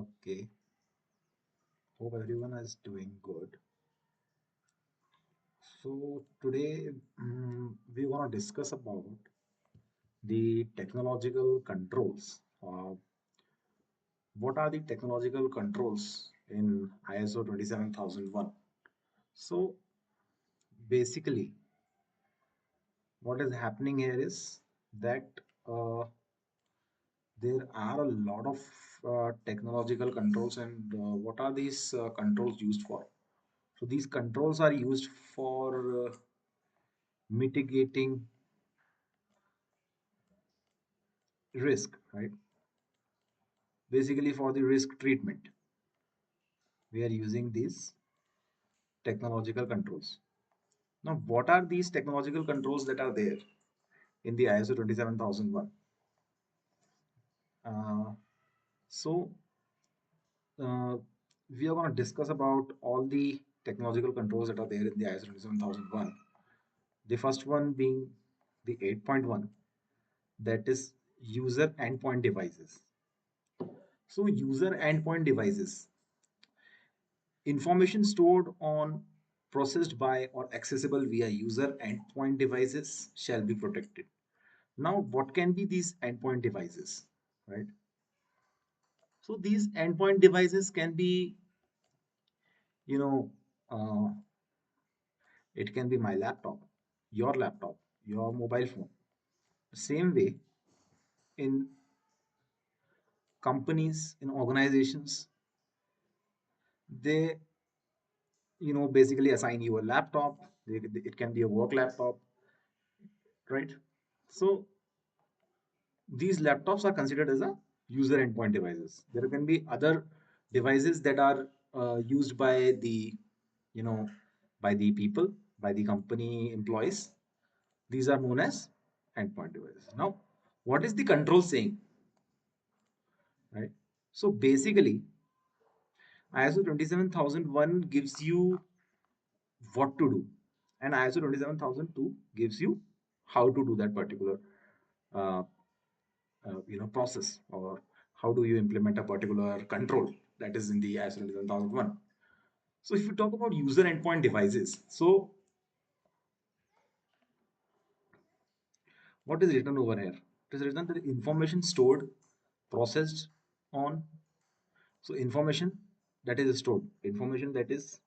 Okay, hope everyone is doing good. So today we want to discuss about the technological controls. What are the technological controls in ISO 27001? So basically, what is happening here is that uh, there are a lot of technological controls, and what are these controls used for? So these controls are used for mitigating risk, right? Basically, for the risk treatment, we are using these technological controls. Now, what are these technological controls that are there in the ISO 27001? Uh, so, uh, we are going to discuss about all the technological controls that are there in the ISO 27001. The first one being the 8.1, that is user endpoint devices. So, user endpoint devices, information stored on, processed by, or accessible via user endpoint devices shall be protected. Now, what can be these endpoint devices, right? So these endpoint devices can be, you know, uh, it can be my laptop, your mobile phone. Same way, in companies, in organizations, they, basically assign you a laptop. It can be a work laptop, right? So these laptops are considered as a user endpoint devices. There can be other devices that are used by the, you know, by the people, by the company employees. These are known as endpoint devices. Now, what is the control saying, right? So basically, ISO 27001 gives you what to do, and ISO 27002 gives you how to do that particular uh, process, or how do you implement a particular control that is in the ISO 27001. So if you talk about user endpoint devices, so what is written over here? It is written that information stored, processed on. So information that is stored, information that is,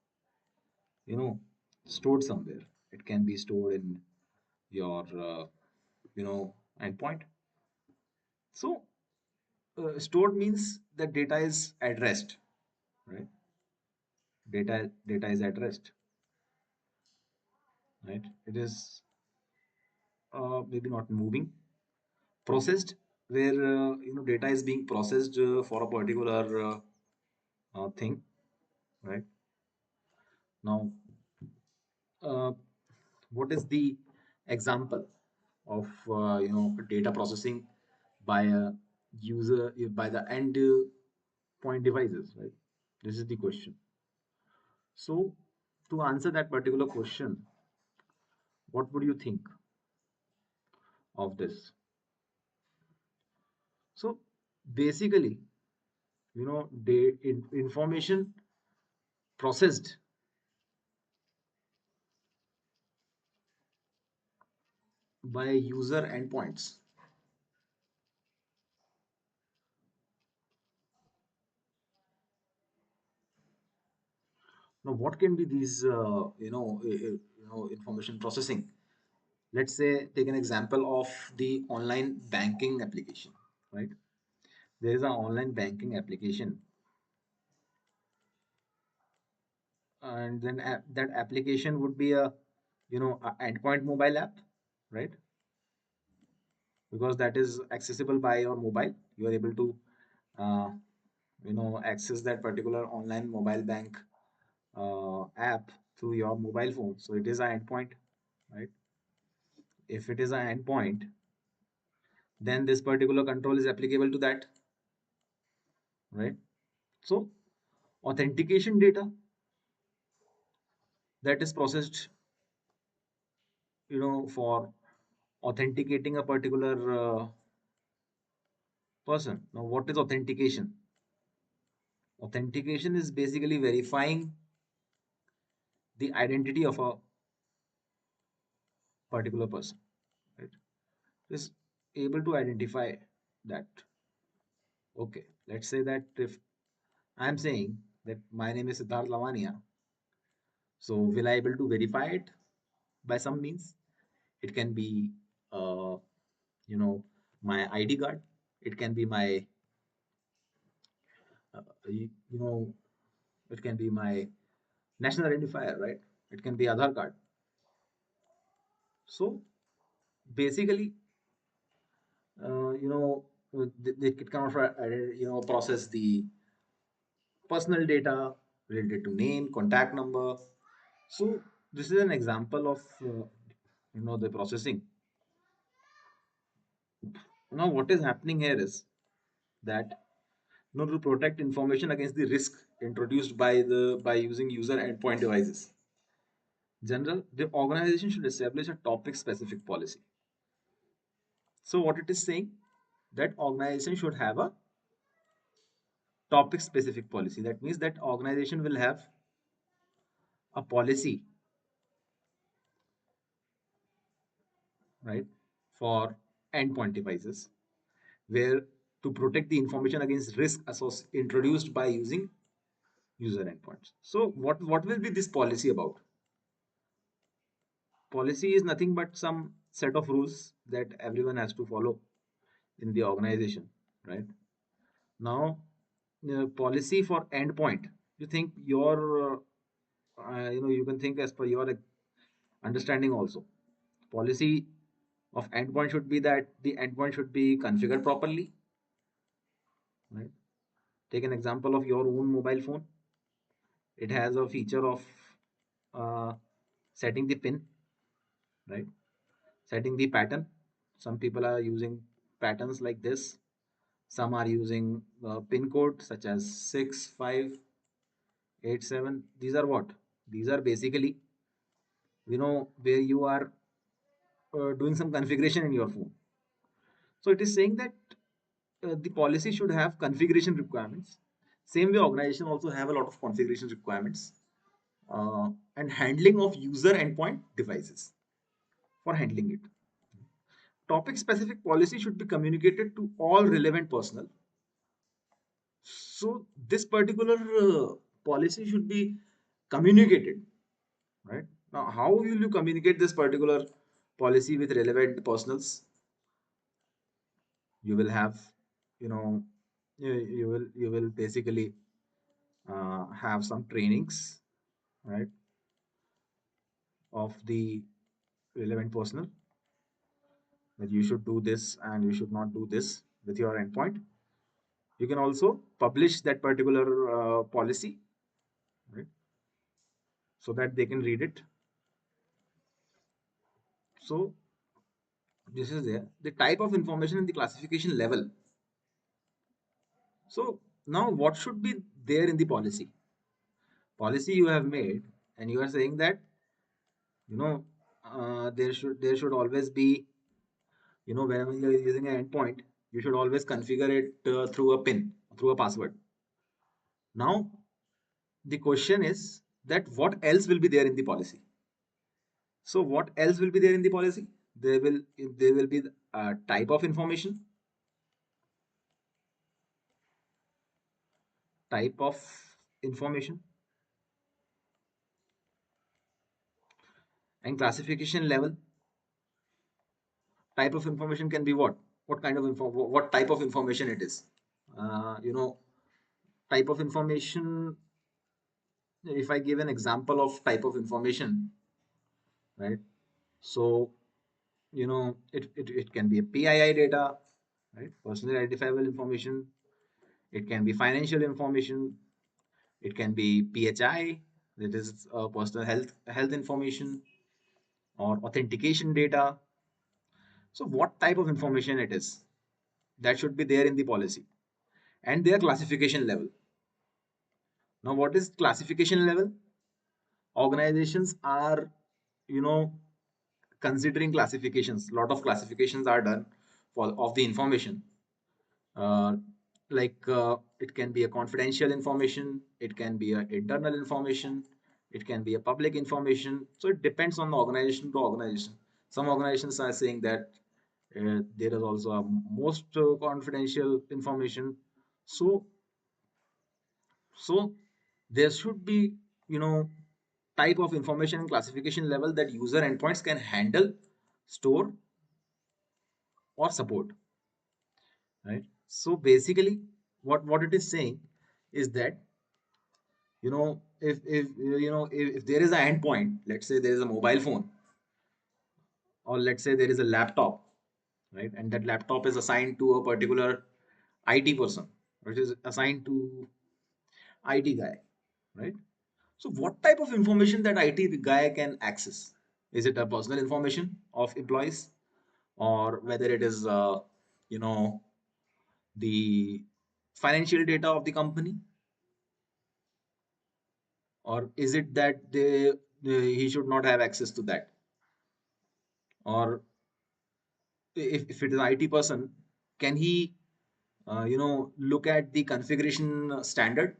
you know stored somewhere. It can be stored in your endpoint. So stored means that data is at rest, right? Data is at rest, right? It is maybe not moving. Processed, where data is being processed for a particular thing, right? Now, uh, what is the example of data processing by a user, by the end point devices, right? This is the question. So to answer that particular question, what would you think of this? So basically, information processed by user endpoints. Now, what can be these, information processing? Let's say, take an example of the online banking application, right? There is an online banking application, and then that application would be a endpoint mobile app, right? Because that is accessible by your mobile. You are able to, uh, access that particular online mobile bank app through your mobile phone. So it is an endpoint, right? If it is an endpoint, then this particular control is applicable to that, right? So authentication data that is processed, for authenticating a particular person. Now, what is authentication? Authentication is basically verifying the identity of a particular person, right? Is able to identify that. Okay, let's say that if I'm saying that my name is Siddharth Lavania, so will I able to verify it by some means? It can be, uh, you know, my ID card. It can be my, you know, it can be my national identifier, right? It can be Aadhaar card. So basically, they can kind of, process the personal data related to name, contact number. So this is an example of, the processing. Now, what is happening here is that, to protect information against the risk introduced by using user endpoint devices. General, the organization should establish a topic specific policy. So what it is saying, that organization should have a topic specific policy. That means that organization will have a policy, right, for endpoint devices, where to protect the information against risk introduced by using user endpoints. So what will be this policy about? Policy is nothing but some set of rules that everyone has to follow in the organization, right? Now, policy for endpoint. You think your, you can think as per your understanding also. Policy of endpoint should be that the endpoint should be configured properly, right? Take an example of your own mobile phone. It has a feature of uh, setting the pin, right? Setting the pattern. Some people are using patterns like this. Some are using pin code such as 6587. These are what? These are basically, where you are doing some configuration in your phone. So it is saying that the policy should have configuration requirements. Same way, organization also have a lot of configuration requirements, and handling of user endpoint devices for handling it. Topic specific policy should be communicated to all relevant personnel. So this particular policy should be communicated, right? Now, how will you communicate this particular policy with relevant personals? You will have, you know, you will basically have some trainings, right, of the relevant personnel, that you should do this and you should not do this with your endpoint. You can also publish that particular policy, right, so that they can read it. So this is there. The type of information and the classification level. So now what should be there in the policy? Policy you have made, and you are saying that, you know there should always be, whenever you're using an endpoint, you should always configure it through a pin, through a password. Now the question is that what else will be there in the policy? So what else will be there in the policy? There will be a type of information, type of information, and classification level. Type of information can be what kind of info, what type of information it is. uh, you know Type of information, if I give an example of type of information, right? So, it can be a PII data, right? Personally identifiable information. It can be financial information. It can be PHI, that is personal health information, or authentication data. So what type of information it is, that should be there in the policy, and their classification level. Now, what is classification level? Organizations are, you know, considering classifications. A lot of classifications are done for of the information. Uh, like it can be a confidential information, it can be a internal information, it can be a public information. So it depends on the organization to organization. Some organizations are saying that there is also a most confidential information. So so there should be, you know, type of information and classification level that user endpoints can handle, store, or support, right? So basically what it is saying is that, you know, if there is an endpoint, let's say there is a mobile phone, or let's say there is a laptop, right, and that laptop is assigned to a particular IT person, which is assigned to IT guy, right? So what type of information that IT guy can access? Is it a personal information of employees, or whether it is you know the financial data of the company, or is it that he should not have access to that? Or if it is an IT person, can he look at the configuration standard,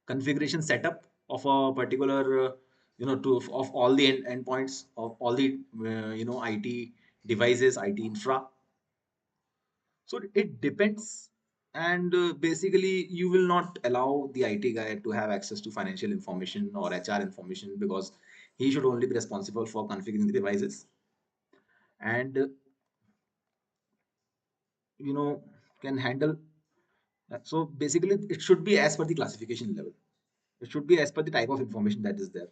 configuration setup of a particular to of all the endpoints of all the IT devices, IT infra? So it depends. And basically, you will not allow the IT guy to have access to financial information or HR information, because he should only be responsible for configuring the devices, and you know can handle. So basically, it should be as per the classification level. It should be as per the type of information that is there.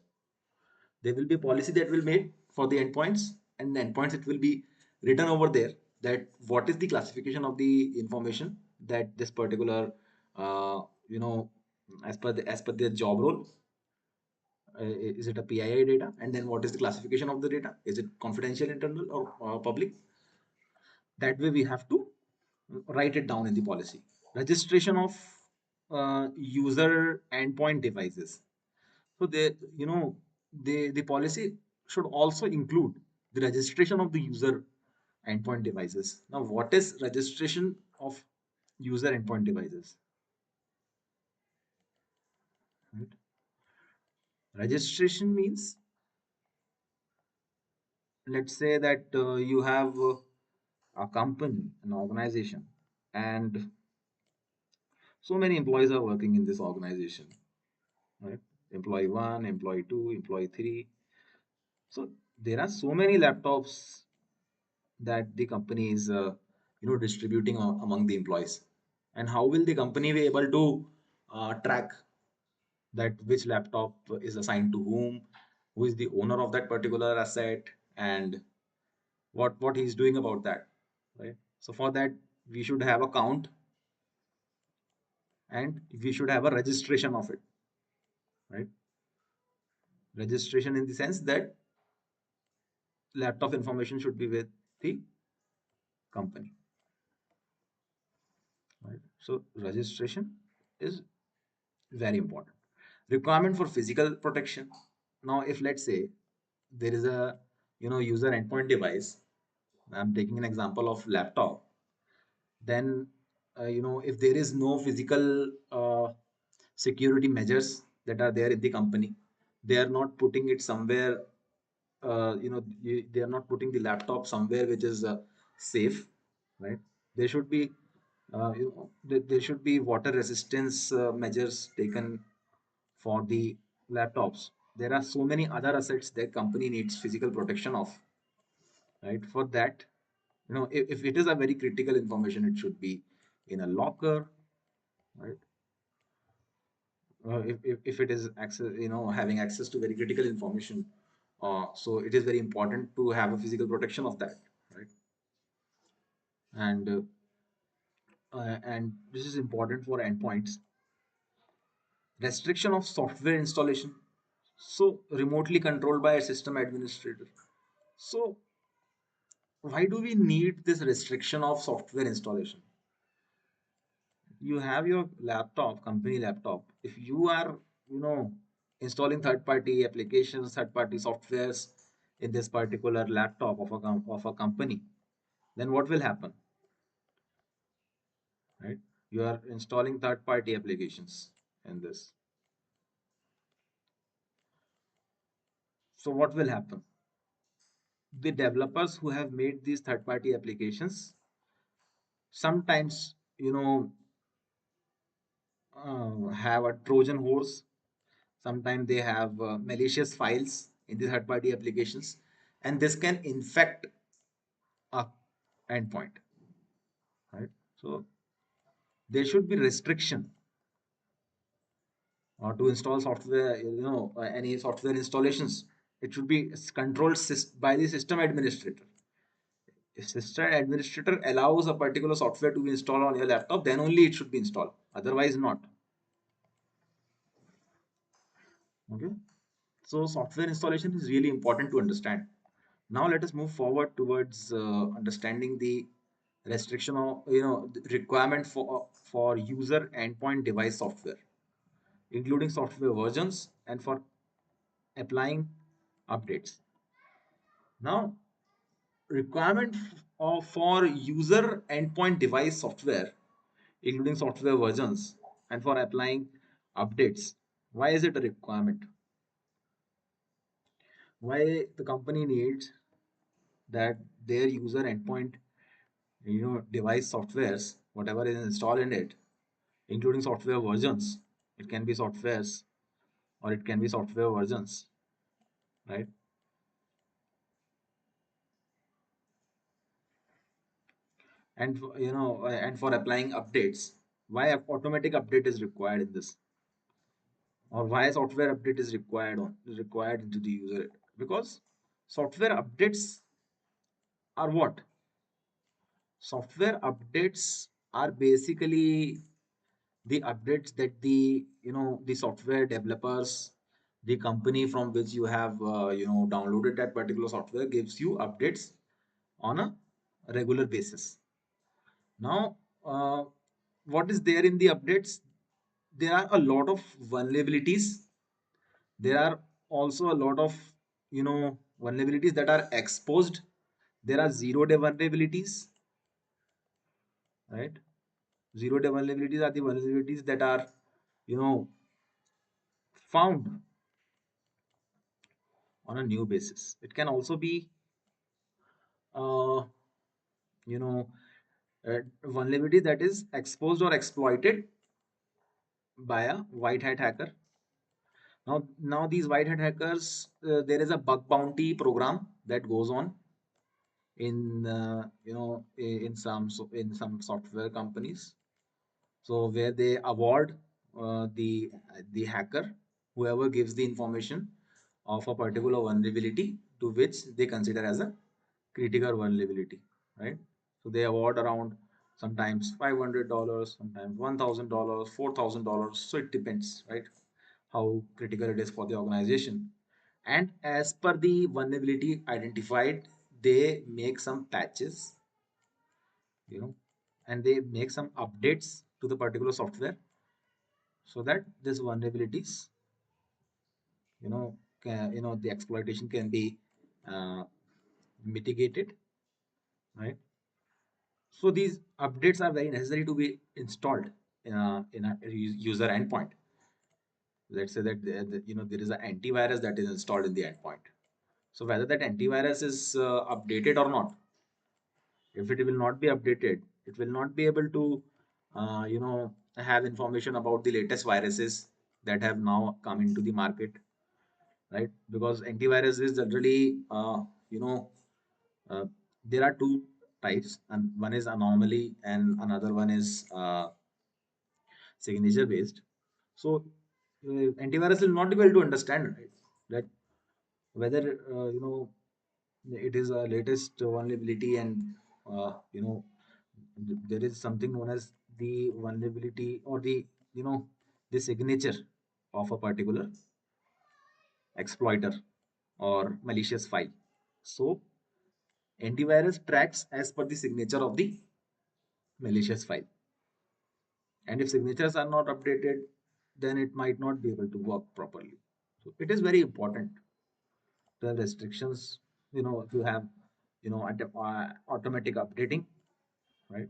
There will be a policy that will made for the endpoints, and the endpoints it will be written over there that what is the classification of the information that this particular uh, you know as per their job role, is it a PII data, and then what is the classification of the data? Is it confidential, internal, or public? That way we have to write it down in the policy. Registration of user endpoint devices. So the policy should also include the registration of the user endpoint devices. Now, what is registration of user endpoint devices? Right? Registration means, let's say that you have a company, an organization, and so many employees are working in this organization, right? Employee one, employee two, employee three. So there are so many laptops that the company is distributing among the employees. And how will the company be able to track that which laptop is assigned to whom, who is the owner of that particular asset, and what he's doing about that, right? So for that, we should have a count, and we should have a registration of it, right? Registration in the sense that laptop information should be with the company, right? So registration is very important. Requirement for physical protection. Now, if let's say there is a user endpoint device, I'm taking an example of laptop, then if there is no physical security measures that are there in the company, they are not putting it somewhere, they are not putting the laptop somewhere which is safe, right? There should be there should be water resistance measures taken for the laptops. There are so many other assets that company needs physical protection of, right? For that, if it is a very critical information, it should be in a locker, right? If it is access, having access to very critical information, so it is very important to have a physical protection of that, right? And this is important for endpoints. Restriction of software installation, so remotely controlled by a system administrator. So why do we need this restriction of software installation? You have your laptop, company laptop. If you are, you know, installing third-party applications, third-party softwares in this particular laptop of of a company, then what will happen, right? You are installing third-party applications in this. So what will happen? The developers who have made these third-party applications sometimes, have a Trojan horse. Sometimes they have malicious files in the third-party applications, and this can infect a endpoint, right? So there should be restriction to install software, any software installations. It should be controlled by the system administrator. If system administrator allows a particular software to be installed on your laptop, then only it should be installed. Otherwise, not. Okay. So software installation is really important to understand. Now let us move forward towards understanding the restriction of, the requirement for user endpoint device software, including software versions and for applying updates. Now, requirement for user endpoint device software, including software versions and for applying updates. Why is it a requirement? Why the company needs that their user endpoint, device softwares, whatever is installed in it, including software versions. It can be softwares or it can be software versions, right? And and for applying updates. Why automatic update is required in this, or why software update is required into the user? Because software updates are what? Software updates are basically the updates that the software developers, the company from which you have downloaded that particular software, gives you updates on a regular basis. Now, what is there in the updates? There are a lot of vulnerabilities. There are also a lot of vulnerabilities that are exposed. There are zero-day vulnerabilities, right? Zero-day vulnerabilities are the vulnerabilities that are you know found on a new basis. It can also be uh, you know vulnerability that is exposed or exploited by a white hat hacker. Now these white hat hackers, there is a bug bounty program that goes on in in some software companies. So where they award the hacker, whoever gives the information of a particular vulnerability to which they consider as a critical vulnerability, right? So they award around sometimes $500, sometimes $1,000, $4,000. So it depends, right? How critical it is for the organization. And as per the vulnerability identified, they make some patches, you know, and they make some updates to the particular software so that this vulnerabilities, the exploitation can be uh, mitigated, right? So these updates are very necessary to be installed in a user endpoint. Let's say that there is an antivirus that is installed in the endpoint. So whether that antivirus is updated or not, if it will not be updated, it will not be able to have information about the latest viruses that have now come into the market, right? Because antivirus is generally you know uh, there are two types, and one is anomaly and another one is signature based. So antivirus will not be able to understand, right, that whether it is a latest vulnerability, and there is something known as the vulnerability or you know the signature of a particular exploiter or malicious file. So antivirus tracks as per the signature of the malicious file, and if signatures are not updated, then it might not be able to work properly. So it is very important to have restrictions, to have automatic updating, right?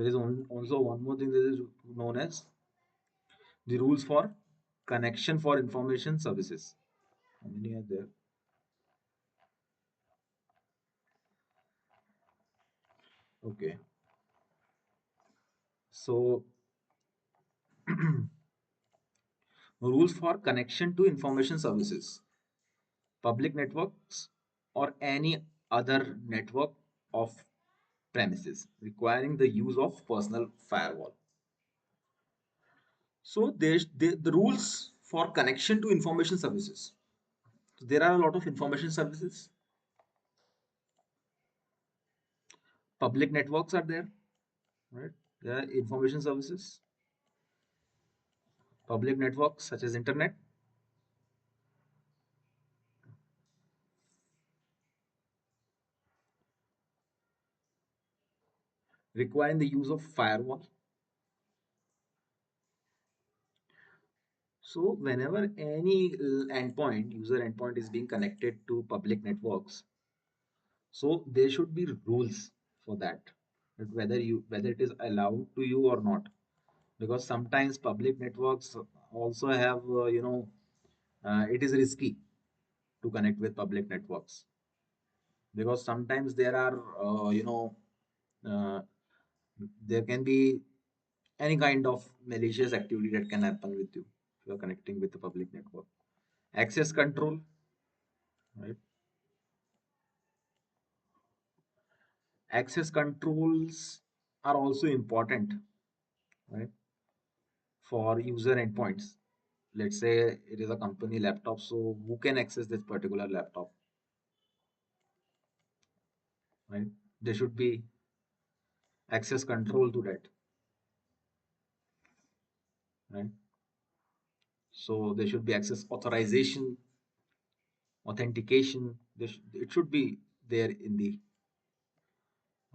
There is also one more thing that is known as the rules for connection for information services. How many are there? Okay. So, rules for connection to information services, public networks, or any other network of premises requiring the use of personal firewall. So, there's the rules for connection to information services. So there are a lot of information services. Public networks are there, right? There are information services, public networks such as internet, requiring the use of firewall. So whenever any endpoint, user endpoint is being connected to public networks, so there should be rules for that, that whether it is allowed to you or not. Because sometimes public networks also have it is risky to connect with public networks, because sometimes there are uh, there can be any kind of malicious activity that can happen with you if you are connecting with the public network. Access control, right? Access controls are also important, right, for user endpoints. Let's say it is a company laptop, so who can access this particular laptop, right? There should be access control to that, right? So there should be access authorization, authentication. It should be there in the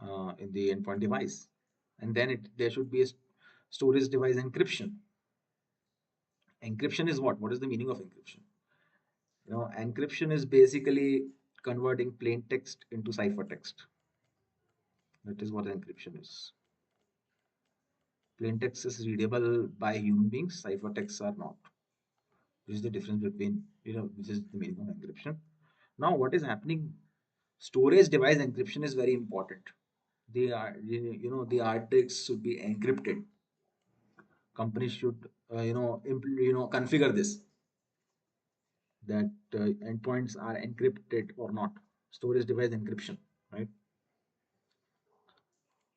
endpoint device, and then there should be a storage device encryption. Encryption is what? What is the meaning of encryption? Encryption is basically converting plain text into ciphertext. That is what encryption is. Plain text is readable by human beings, ciphertexts are not. This is the difference between, this is the meaning of encryption. Now, what is happening? Storage device encryption is very important. The hard disks should be encrypted. Companies should, configure this, that endpoints are encrypted or not. Storage device encryption, right?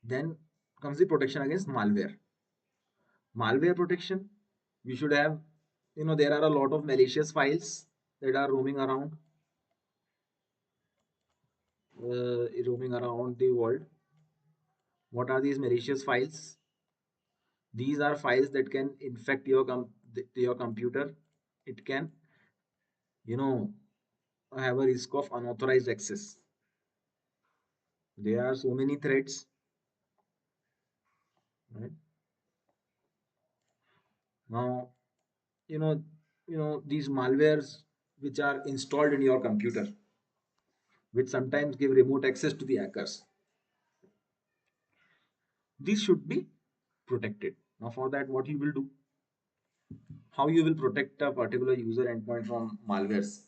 Then comes the protection against malware. Malware protection, we should have, there are a lot of malicious files that are roaming around the world. What are these malicious files? These are files that can infect your computer. It can, you know, have a risk of unauthorized access. There are so many threats, right? Now, you know, these malwares which are installed in your computer, which sometimes give remote access to the hackers. These should be protected. Now, for that, what you will do? How you will protect a particular user endpoint from malwares?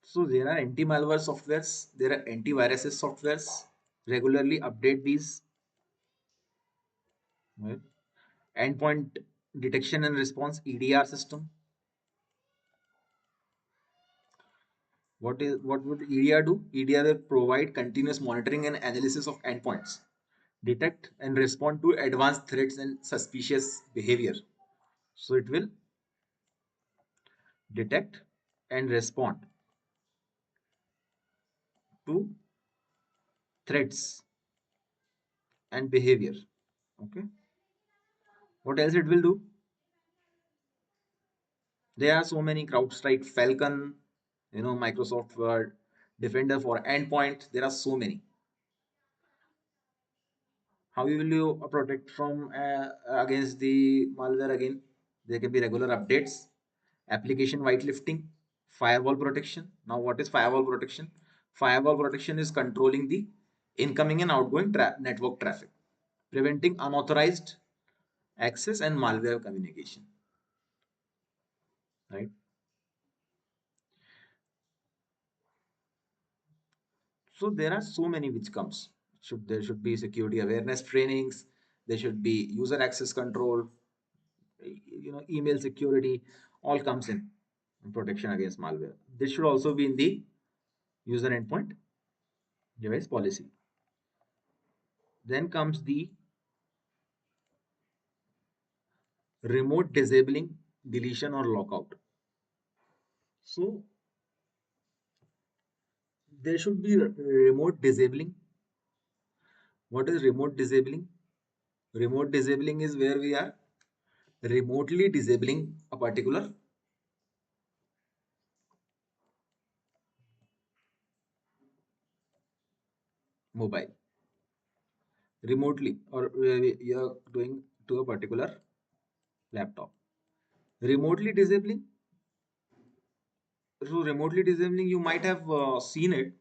So there are anti-malware softwares, there are antiviruses softwares. Regularly update these, right? Endpoint detection and response (EDR) system. What would EDR do? EDR will provide continuous monitoring and analysis of endpoints, detect and respond to advanced threats and suspicious behavior. So it will detect and respond to threats and behavior. Okay. What else it will do? There are so many: CrowdStrike, Falcon, Microsoft Word, Defender for endpoint. There are so many. How will you protect from against the malware again? There can be regular updates, application whitelifting, firewall protection. Now, what is firewall protection? Firewall protection is controlling the incoming and outgoing network traffic, preventing unauthorized access and malware communication. Right. So there are so many which comes. There should be security awareness trainings. There should be user access control. Email security. All comes in protection against malware. This should also be in the user endpoint device policy. Then comes the remote disabling, deletion or lockout. So there should be remote disabling. What is remote disabling? Remote disabling is where we are remotely disabling a particular mobile remotely, or you're doing to a particular laptop. Remotely disabling. So remotely disabling, you might have seen it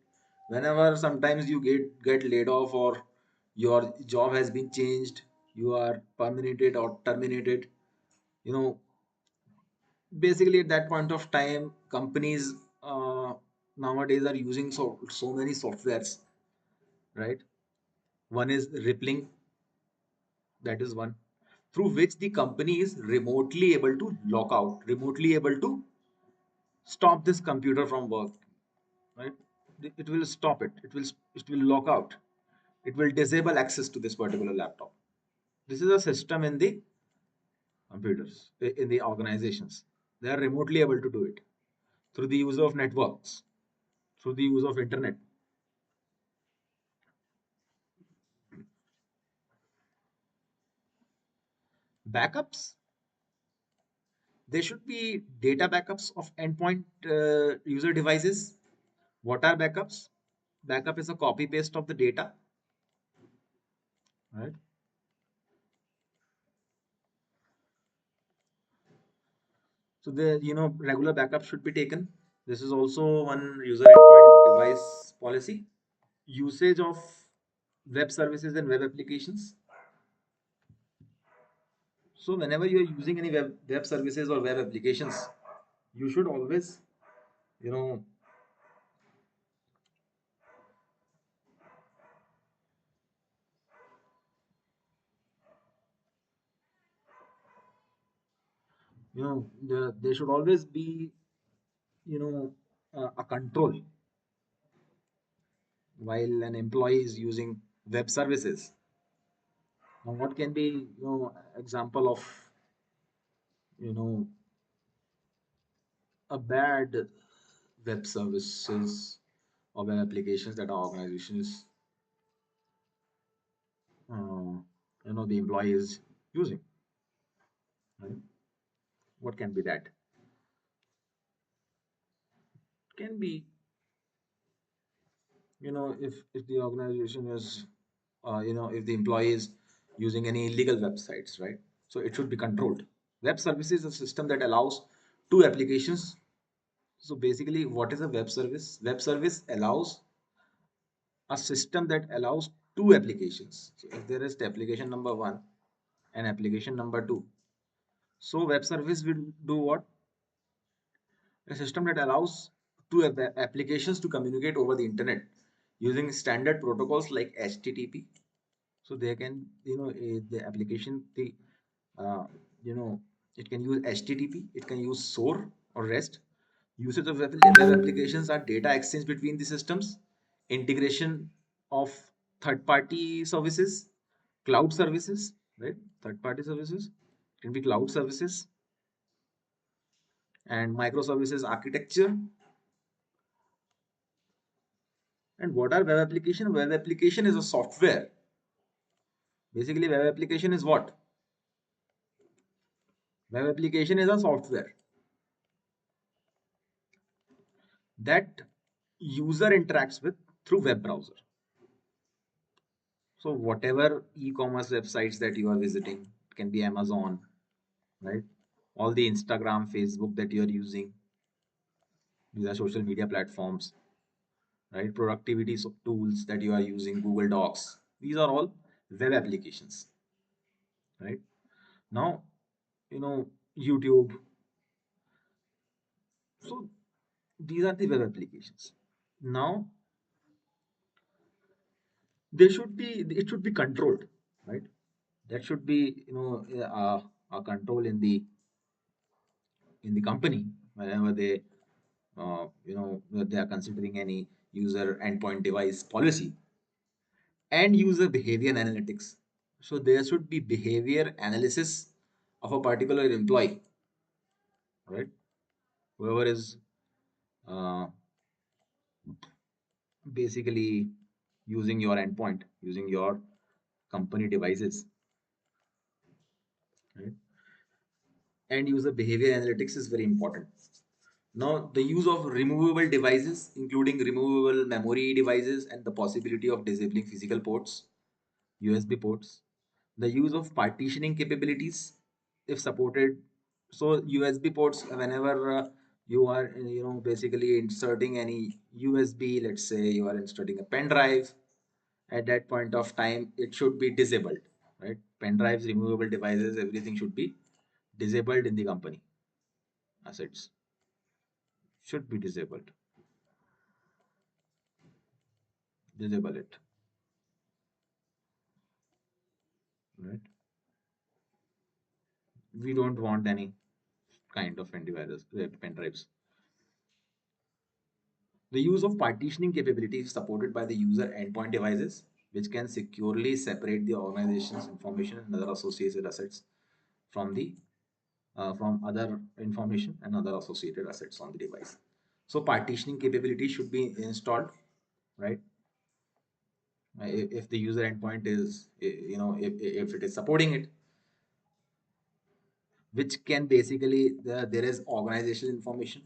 whenever sometimes you get laid off, or your job has been changed, you are permanented or terminated. You know, basically at that point of time, companies nowadays are using so many softwares, right? One is Rippling, that is one, through which the company is remotely able to lock out, remotely able to stop this computer from work, right? It will stop it. It will lock out. It will disable access to this particular laptop. This is a system in the computers, in the organizations. They are remotely able to do it through the use of networks, through the use of internet. Backups. There should be data backups of endpoint user devices. What are backups? Backup is a copy paste of the data, right? So the regular backup should be taken. This is also one user endpoint device policy. Usage of web services and web applications. So whenever you are using any web services or web applications, you should always, you know, there should always be, you know, a control while an employee is using web services. Now, what can be, example of, you know, a bad web services or web applications that our organizations, the employee is using, right? What can be that? Can be, if the organization is, if the employee is using any illegal websites, right? So it should be controlled. Web services is a system that allows two applications. So basically, what is a web service? Web service allows a system that allows two applications. So if there is the application number one and application number two, so web service will do what? A system that allows two applications to communicate over the internet using standard protocols like HTTP. So they can, the application, uh, you know, it can use HTTP, it can use SOAR or REST. Usage of web applications are data exchange between the systems, integration of third-party services, cloud services, right? Third-party services can be cloud services and microservices architecture. And what are web application? Web application is a software. Basically, web application is what? Web application is a software. that user interacts with through web browser. So whatever e-commerce websites that you are visiting, it can be Amazon, right? All the Instagram, Facebook that you are using, these are social media platforms, right? Productivity tools that you are using, Google Docs, these are all web applications, right? Now, YouTube. So these are the web applications. Now it should be controlled, right? That should be, a control in the company whenever they are considering any user endpoint device policy and user behavior analytics. So there should be behavior analysis of a particular employee, right? Whoever is uh, basically using your endpoint, using your company devices, right? And user behavior analytics is very important. Now, the use of removable devices, including removable memory devices and the possibility of disabling physical ports, USB ports, the use of partitioning capabilities, if supported. So, USB ports, whenever you are, basically inserting any USB, let's say you are inserting a pen drive, at that point of time, it should be disabled, right? Pen drives, removable devices, everything should be disabled in the company assets, should be disabled. Disable it, right? We don't want any kind of antivirus pen drives. The use of partitioning capability is supported by the user endpoint devices, which can securely separate the organization's information and other associated assets from the from other information and other associated assets on the device. So partitioning capability should be installed, right? If the user endpoint is, if it is supporting it, which can basically there is organizational information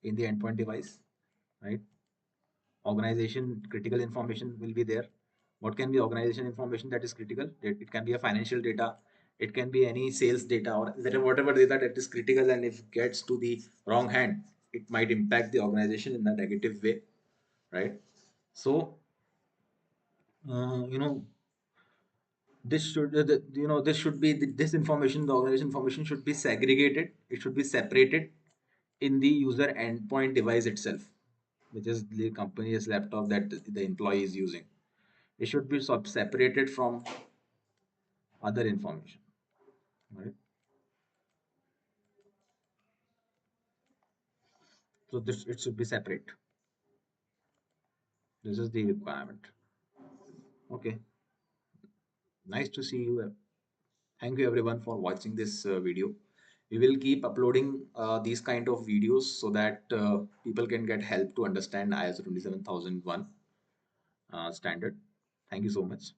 in the endpoint device, right? Organization critical information will be there. What can be organization information that is critical? It can be a financial data, it can be any sales data, or whatever data that is critical, and if it gets to the wrong hand, it might impact the organization in a negative way, right? So you know this should this should be this information, the organization information should be segregated, it should be separated in the user endpoint device itself, which is the company's laptop that the employee is using. It should be separated from other information, right? So this, it should be separate. This is the requirement. Okay, nice to see you. Thank you everyone for watching this video. We will keep uploading these kind of videos so that people can get help to understand ISO 27001 standard. Thank you so much.